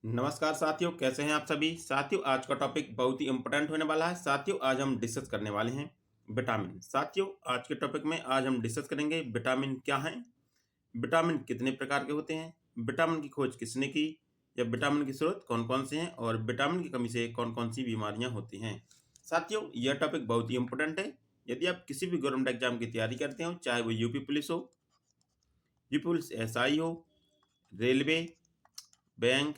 नमस्कार साथियों, कैसे हैं आप सभी। साथियों, आज का टॉपिक बहुत ही इम्पोर्टेंट होने वाला है। साथियों, आज हम डिस्कस करने वाले हैं विटामिन। साथियों, आज के टॉपिक में आज हम डिस्कस करेंगे विटामिन क्या हैं, विटामिन कितने प्रकार के होते हैं, विटामिन की खोज किसने की, या विटामिन के स्रोत कौन कौन से हैं और विटामिन की कमी से कौन कौन सी बीमारियां होती हैं। साथियों, यह टॉपिक बहुत ही इंपॉर्टेंट है। यदि आप किसी भी गवर्नमेंट एग्जाम की तैयारी करते हो, चाहे वो यूपी पुलिस हो, यूपी पुलिस एसआई हो, railway, bank,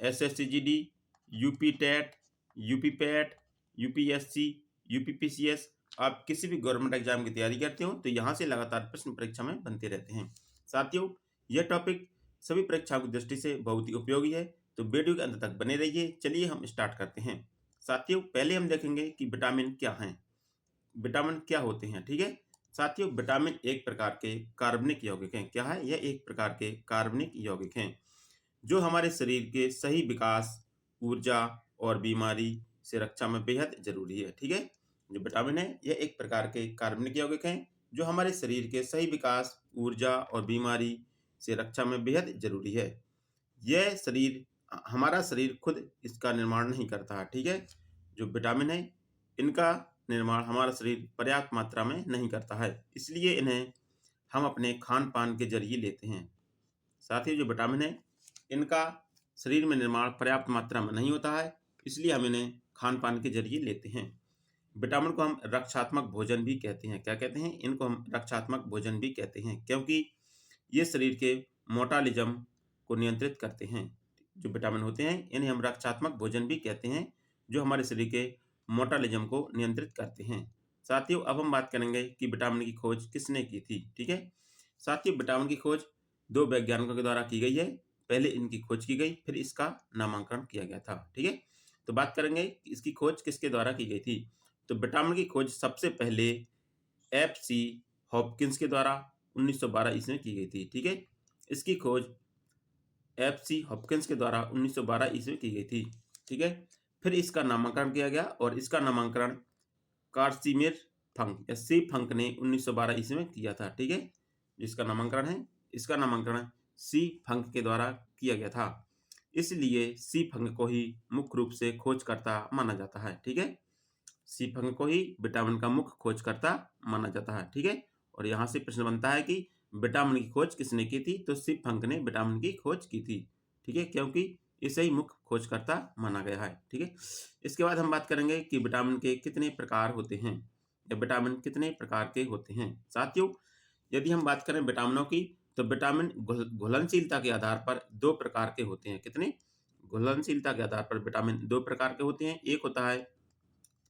SSC GD, UP TET, UP PET, UPSC, UPPCS, आप किसी भी गवर्नमेंट एग्जाम की तैयारी करते हो तो यहाँ से लगातार प्रश्न परीक्षा में बनते रहते हैं। साथियों, यह टॉपिक सभी परीक्षाओं की दृष्टि से बहुत ही उपयोगी है, तो वीडियो के अंत तक बने रहिए। चलिए हम स्टार्ट करते हैं। साथियों, पहले हम देखेंगे कि विटामिन क्या हैं, विटामिन क्या होते हैं। ठीक है साथियों, विटामिन एक प्रकार के कार्बनिक यौगिक हैं। क्या है यह? एक प्रकार के कार्बनिक यौगिक हैं जो हमारे शरीर के सही विकास, ऊर्जा और बीमारी से रक्षा में बेहद जरूरी है। ठीक है, जो विटामिन है यह एक प्रकार के कार्बनिक यौगिक हैं जो हमारे शरीर के सही विकास, ऊर्जा और बीमारी से रक्षा में बेहद जरूरी है। यह हमारा शरीर खुद इसका निर्माण नहीं करता है। ठीक है, जो विटामिन है इनका निर्माण हमारा शरीर पर्याप्त मात्रा में नहीं करता है, इसलिए इन्हें हम अपने खान पान के जरिए लेते हैं। साथ ही जो विटामिन है इनका शरीर में निर्माण पर्याप्त मात्रा में नहीं होता है, इसलिए हम इन्हें खान पान के जरिए लेते हैं। विटामिन को हम रक्षात्मक भोजन भी कहते हैं। क्या कहते हैं? इनको हम रक्षात्मक भोजन भी कहते हैं, क्योंकि ये शरीर के मोटालिज्म को नियंत्रित करते हैं। जो विटामिन होते हैं इन्हें हम रक्षात्मक भोजन भी कहते हैं, जो हमारे शरीर के मोटालिज्म को नियंत्रित करते हैं। साथियों, अब हम बात करेंगे कि विटामिन की खोज किसने की थी। ठीक है साथियों, विटामिन की खोज दो वैज्ञानिकों के द्वारा की गई है। पहले इनकी खोज की गई, फिर इसका नामांकन किया गया था। ठीक है, तो बात करेंगे कि इसकी खोज किसके द्वारा की गई थी। तो विटामिन की खोज सबसे पहले एफ सी हॉपकिंस के द्वारा 1912 ईस्वी में की गई थी। ठीक है, इसकी खोज एफ सी हॉपकिंस के द्वारा 1912 ईस्वी में की गई थी। ठीक है, फिर इसका नामांकन किया गया और इसका नामांकन कार्सिमिर फंक या सी फंक ने 1912 ईस्वी में किया था। ठीक है, जिसका नामांकन है इसका नामांकन सी फंक के द्वारा किया गया था, इसलिए सी फंक को ही मुख्य रूप से खोजकर्ता माना जाता है। ठीक है, सी फंक को ही विटामिन का मुख्य खोजकर्ता माना जाता है। ठीक है, और यहाँ से प्रश्न बनता है कि विटामिन की खोज किसने की थी, तो सी फंक ने विटामिन की खोज की थी। ठीक है, क्योंकि इसे ही मुख्य खोजकर्ता माना गया है। ठीक है, इसके बाद हम बात करेंगे कि विटामिन के कितने प्रकार होते हैं या विटामिन कितने प्रकार के होते हैं। साथियों, यदि हम बात करें विटामिनों की, तो विटामिन घुलनशीलता के आधार पर दो प्रकार के होते हैं। कितने? घुलनशीलता के आधार पर विटामिन दो प्रकार के होते हैं। एक होता है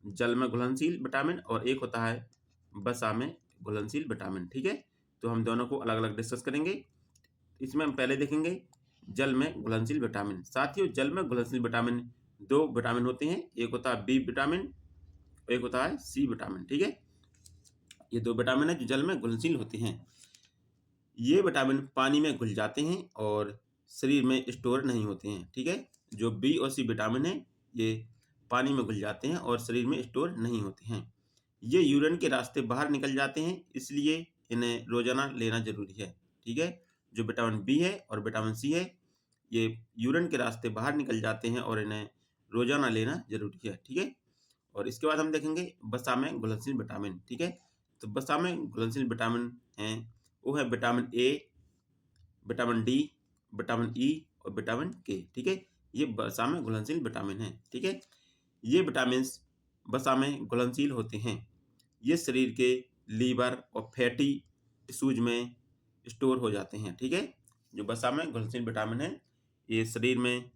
जल में घुलनशील विटामिन और एक होता है वसा में घुलनशील विटामिन। ठीक है, तो हम दोनों को अलग अलग डिस्कस करेंगे। इसमें हम पहले देखेंगे जल में घुलनशील विटामिन। साथियों, जल में घुलनशील विटामिन दो विटामिन होते हैं, एक होता है बी विटामिन, एक होता है सी विटामिन। ठीक है, ये दो विटामिन है जो जल में घुलनशील होते हैं। ये विटामिन पानी में घुल जाते हैं और शरीर में स्टोर नहीं होते हैं। ठीक है, जो बी और सी विटामिन है ये पानी में घुल जाते हैं और शरीर में स्टोर नहीं होते हैं। ये यूरिन के रास्ते बाहर निकल जाते हैं, इसलिए इन्हें रोजाना लेना जरूरी है। ठीक है, जो विटामिन बी है और विटामिन सी है ये यूरिन के रास्ते बाहर निकल जाते हैं और इन्हें रोजाना लेना जरूरी है। ठीक है, और इसके बाद हम देखेंगे वसा में घुलनशील विटामिन। ठीक है, तो वसा में घुलनशील विटामिन हैं वो है vitamin A, vitamin D, vitamin E और विटामिन के। ठीक है, ये वसा में घुलनशील विटामिन है। ठीक है, ये विटामिन वसा में घुलनशील होते हैं। ये शरीर के लीवर और फैटी टिश्यूज में स्टोर हो जाते हैं। ठीक है, जो वसा में घुलनशील विटामिन है ये शरीर में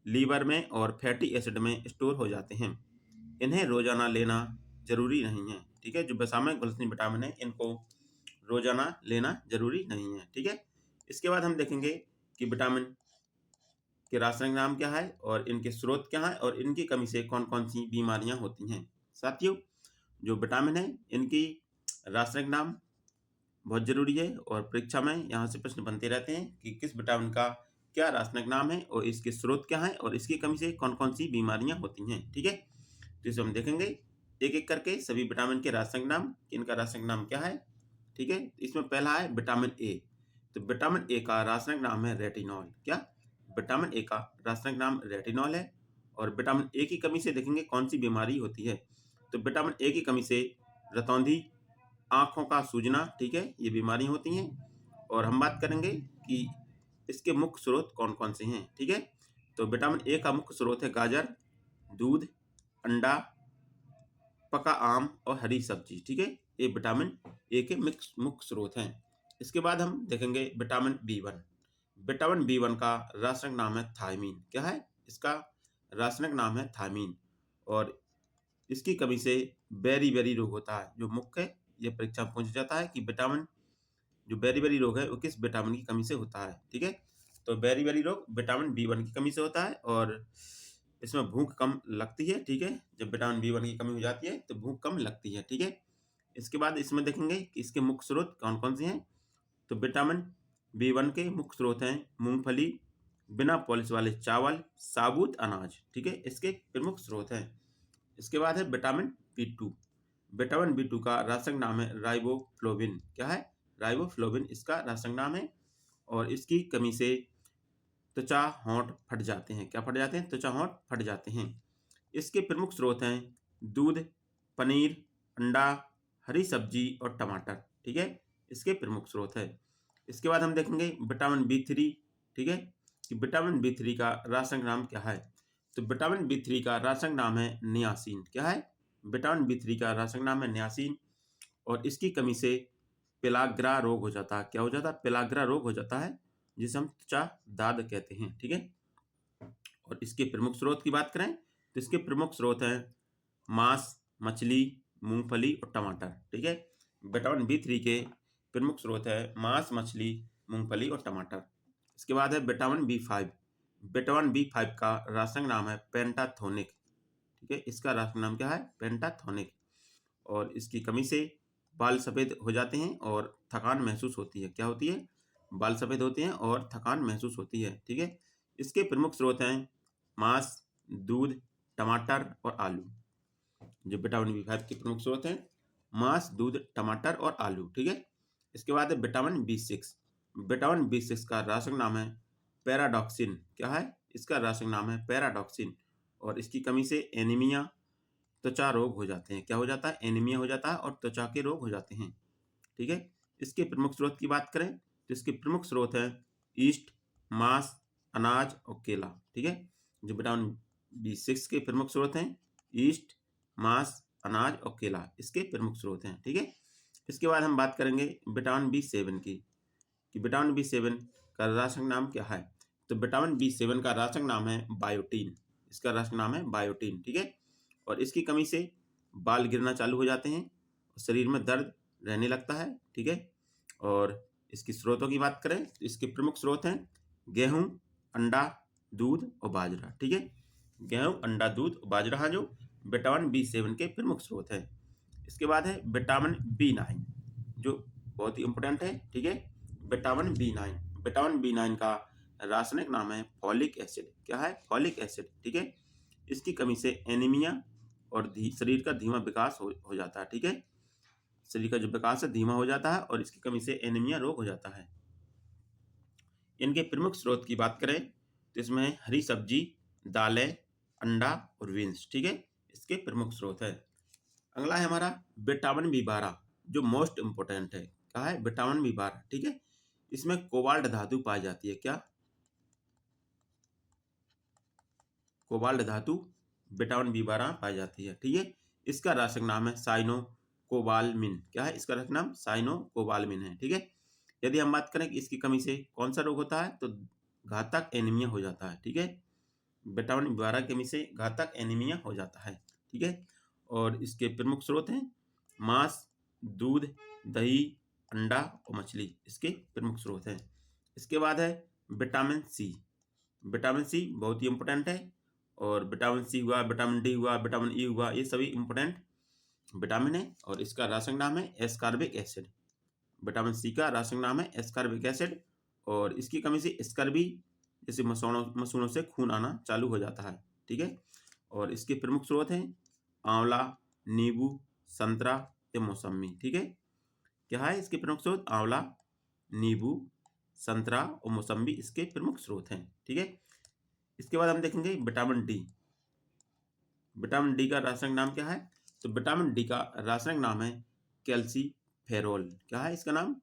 लीवर में और फैटी एसिड में स्टोर हो जाते हैं। इन्हें रोजाना लेना जरूरी नहीं है। ठीक है, जो वसा में घुलनशील विटामिन है इनको रोजाना लेना जरूरी नहीं है। ठीक है, इसके बाद हम देखेंगे कि विटामिन के रासायनिक नाम क्या है और इनके स्रोत क्या है और इनकी कमी से कौन कौन सी बीमारियां होती हैं। साथियों, जो विटामिन है इनकी रासायनिक नाम बहुत जरूरी है और परीक्षा में यहाँ से प्रश्न बनते रहते हैं कि किस विटामिन का क्या रासायनिक नाम है और इसके स्रोत क्या है और इसकी कमी से कौन कौन सी बीमारियां होती हैं। ठीक है, तो इसे हम देखेंगे एक एक करके सभी विटामिन के रासायनिक नाम, इनका रासायनिक नाम क्या है। ठीक है, इसमें पहला है विटामिन ए। तो विटामिन ए का रासायनिक नाम है रेटिनॉल। क्या? विटामिन ए का रासायनिक नाम रेटिनॉल है। और विटामिन ए की कमी से देखेंगे कौन सी बीमारी होती है। तो विटामिन ए की कमी से रतौंधी, आँखों का सूजना, ठीक है, ये बीमारियाँ होती हैं। और हम बात करेंगे कि इसके मुख्य स्रोत कौन-कौन से हैं, ठीक है। तो विटामिन ए का मुख्य स्रोत है गाजर, दूध, अंडा, पका आम और हरी सब्जी, ठीक है। ये विटामिन ए के मुख्य स्रोत हैं। इसके बाद हम देखेंगे विटामिन बी1। विटामिन बी1 का रासायनिक नाम है थायमीन। क्या है इसका रासायनिक नाम है थायमीन। और इसकी कमी से बेरी-बेरी रोग होता है, जो मुख्य ये परीक्षा में पूछा जाता है कि विटामिन जो बेरी-बेरी रोग है वो किस विटामिन की कमी से होता है, ठीक है। तो बेरी-बेरी रोग विटामिन बी1 की कमी से होता है और इसमें भूख कम लगती है, ठीक है। जब विटामिन बी1 की कमी हो जाती है तो भूख कम लगती है, ठीक है। इसके बाद इसमें देखेंगे कि इसके मुख्य स्रोत कौन-कौन से हैं। तो विटामिन बी1 के मुख्य स्रोत हैं मूँगफली, बिना पॉलिश वाले चावल, साबुत अनाज, ठीक है, इसके प्रमुख स्रोत हैं। इसके बाद है विटामिन बी2। विटामिन बी2 का रासायनिक नाम है राइबोफ्लोविन। क्या है? राइबोफ्लोविन इसका रासायनिक नाम है। और इसकी कमी से त्वचा, होंठ फट जाते हैं। क्या फट जाते हैं? त्वचा, होंठ फट जाते हैं। इसके प्रमुख स्रोत हैं दूध, पनीर, अंडा, हरी सब्जी और टमाटर, ठीक है, इसके प्रमुख स्रोत है। इसके बाद हम देखेंगे विटामिन बी3, ठीक है, कि विटामिन बी3 का रासायनिक नाम क्या है। तो विटामिन बी3 का रासायनिक नाम है नियासिन। क्या है? विटामिन बी3 का रासायनिक नाम है नियासिन। और इसकी कमी से पेलाग्रा रोग हो जाता है। क्या हो जाता है? पेलाग्रा रोग हो जाता है, जिसे हम त्वचा दाद कहते हैं, ठीक है। और इसके प्रमुख स्रोत की बात करें तो इसके प्रमुख स्रोत हैं मांस, मछली, मूंगफली और टमाटर, ठीक है। विटामिन बी3 के प्रमुख स्रोत है मांस, मछली, मूंगफली और टमाटर। इसके बाद है विटामिन बी5। विटामिन बी5 का रासायनिक नाम है पेंटाथोनिक, ठीक है, इसका रासायनिक नाम क्या है? पेंटाथोनिक। और इसकी कमी से बाल सफ़ेद हो जाते हैं और थकान महसूस होती है। क्या होती है? बाल सफ़ेद होते हैं और थकान महसूस होती है, ठीक है। इसके प्रमुख स्रोत हैं मांस, दूध, टमाटर और आलू। जो विटामिन बी5 के प्रमुख स्रोत हैं मांस, दूध, टमाटर और आलू, ठीक है। इसके बाद है विटामिन बी6। विटामिन बी6 का रासायनिक नाम है पैराडॉक्सिन। क्या है? इसका रासायनिक नाम है पैराडॉक्सिन। और इसकी कमी से एनीमिया, त्वचा रोग हो जाते हैं। क्या हो जाता है? एनीमिया हो जाता है और त्वचा के रोग हो जाते हैं, ठीक है। इसके प्रमुख स्रोत की बात करें तो इसके प्रमुख स्रोत हैं ईस्ट, मांस, अनाज और केला, ठीक है। जो विटामिन बी6 के प्रमुख स्रोत हैं ईस्ट, मांस, अनाज और केला, इसके प्रमुख स्रोत हैं, ठीक है। इसके बाद हम बात करेंगे विटामिन बी7 की, कि विटामिन बी7 का रासायनिक नाम क्या है। तो विटामिन बी7 का रासायनिक नाम है बायोटीन। इसका रासायनिक नाम है बायोटीन, ठीक है। और इसकी कमी से बाल गिरना चालू हो जाते हैं, शरीर में दर्द रहने लगता है, ठीक है। और इसकी स्रोतों की बात करें तो इसके प्रमुख स्रोत हैं गेहूँ, अंडा, दूध और बाजरा, ठीक है। गेहूँ, अंडा, दूध और बाजरा जो विटामिन बी7 के प्रमुख स्रोत हैं। इसके बाद है विटामिन बी9, जो बहुत ही इम्पोर्टेंट है, ठीक है। विटामिन बी9। विटामिन बी9 का रासायनिक नाम है फॉलिक एसिड। क्या है? फॉलिक एसिड, ठीक है। इसकी कमी से एनीमिया और शरीर का धीमा विकास हो जाता है, ठीक है। शरीर का जो विकास है धीमा हो जाता है और इसकी कमी से एनीमिया रोग हो जाता है। इनके प्रमुख स्रोत की बात करें तो इसमें हरी सब्जी, दालें, अंडा और बीन्स, ठीक है, इसके प्रमुख स्रोत है। अगला है हमारा विटामिन बी12, जो मोस्ट इम्पोर्टेंट है। क्या है? विटामिन बी12, ठीक है। इसमें कोबाल्ट धातु पाई जाती है। क्या? कोबाल्ट धातु विटामिन बी12 पाई जाती है, ठीक है। इसका रासायनिक नाम है साइनोकोबालामिन। क्या है? इसका रासायनिक नाम साइनोकोबालामिन है, ठीक है। यदि हम बात करें कि इसकी कमी से कौन सा रोग होता है तो घातक एनीमिया हो जाता है, ठीक है। विटामिन बी12 की कमी से घातक एनीमिया हो जाता है, ठीक है। और इसके प्रमुख स्रोत हैं मांस, दूध, दही, अंडा और मछली, इसके प्रमुख स्रोत हैं। इसके बाद है विटामिन सी। विटामिन सी बहुत ही इम्पोर्टेंट है। और विटामिन सी हुआ, विटामिन डी हुआ, विटामिन ई हुआ, ये सभी इम्पोर्टेंट विटामिन है। और इसका रासायनिक नाम है एस्कॉर्बिक एसिड। विटामिन सी का रासायनिक नाम है एस्कॉर्बिक एसिड। और इसकी कमी से स्कर्वी जैसे मसूड़ों से खून आना चालू हो जाता है, ठीक है। और इसके प्रमुख स्रोत हैं आंवला, नींबू, संतरा या मौसमी, ठीक है। क्या है इसके प्रमुख स्रोत? आंवला, नींबू, संतरा और मौसम्बी इसके प्रमुख स्रोत हैं। ठीक है, इसके बाद हम देखेंगे विटामिन डी। विटामिन डी का रासायनिक नाम क्या है? तो विटामिन डी का रासायनिक नाम है कैल्सीफेरोल। क्या है इसका नाम?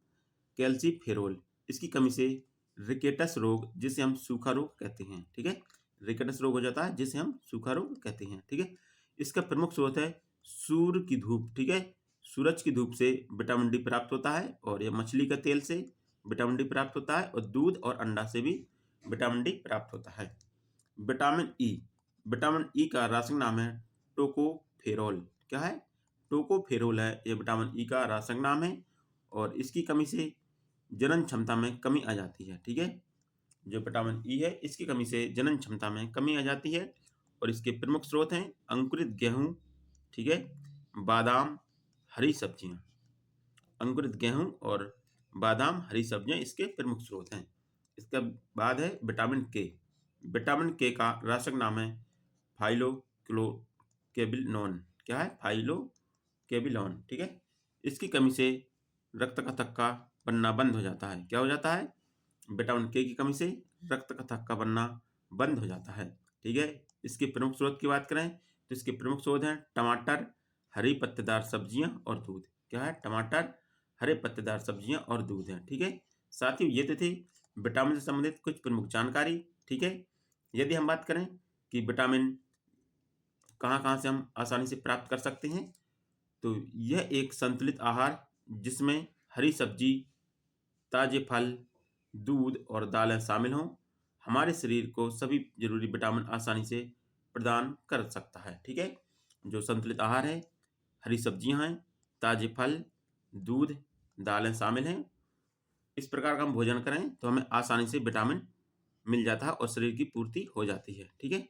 कैल्सीफेरोल। इसकी कमी से रिकेटस रोग, जिसे हम सूखा रोग कहते हैं, ठीक है, रिकेटस रोग हो जाता है जिसे हम सूखा रोग कहते हैं। ठीक है, इसका प्रमुख स्रोत है सूर्य की धूप। ठीक है, सूरज की धूप से विटामिन डी प्राप्त होता है, और यह मछली का तेल से विटामिन डी प्राप्त होता है, और दूध और अंडा से भी विटामिन डी प्राप्त होता है। Vitamin E. विटामिन ई का रासायनिक नाम है टोकोफेरोल। क्या है? टोकोफेरोल है, यह विटामिन ई का रासायनिक नाम है, और इसकी कमी से जनन क्षमता में कमी आ जाती है। ठीक है, जो विटामिन ई है इसकी कमी से जनन क्षमता में कमी आ जाती है, और इसके प्रमुख स्रोत हैं अंकुरित गेहूं, ठीक है, बादाम, हरी सब्जियां। अंकुरित गेहूं और बादाम, हरी सब्जियां इसके प्रमुख स्रोत हैं। इसके बाद है विटामिन के। विटामिन के का रासायनिक नाम है फाइलोक्लोकेबिनोन। क्या है? फाइलोकेबिनोन। ठीक है, इसकी कमी से रक्त का थक्का बनना बंद हो जाता है। क्या हो जाता है? विटामिन के की कमी से रक्त का थक्का बनना बंद हो जाता है। ठीक है, इसके प्रमुख स्रोत की बात करें तो इसके प्रमुख स्रोत हैं टमाटर, हरी पत्तेदार सब्जियां और दूध। क्या है? टमाटर, हरे पत्तेदार सब्जियां और दूध है। ठीक है, साथियों ये तो थी विटामिन से संबंधित कुछ प्रमुख जानकारी। ठीक है, यदि हम बात करें कि विटामिन कहाँ कहाँ से हम आसानी से प्राप्त कर सकते हैं, तो यह एक संतुलित आहार जिसमें हरी सब्जी, ताजे फल, दूध और दालें शामिल हों, हमारे शरीर को सभी जरूरी विटामिन आसानी से प्रदान कर सकता है। ठीक है, जो संतुलित आहार है, हरी सब्जियां हैं, ताजे फल, दूध, दालें शामिल हैं, इस प्रकार का हम भोजन करें तो हमें आसानी से विटामिन मिल जाता है और शरीर की पूर्ति हो जाती है। ठीक है।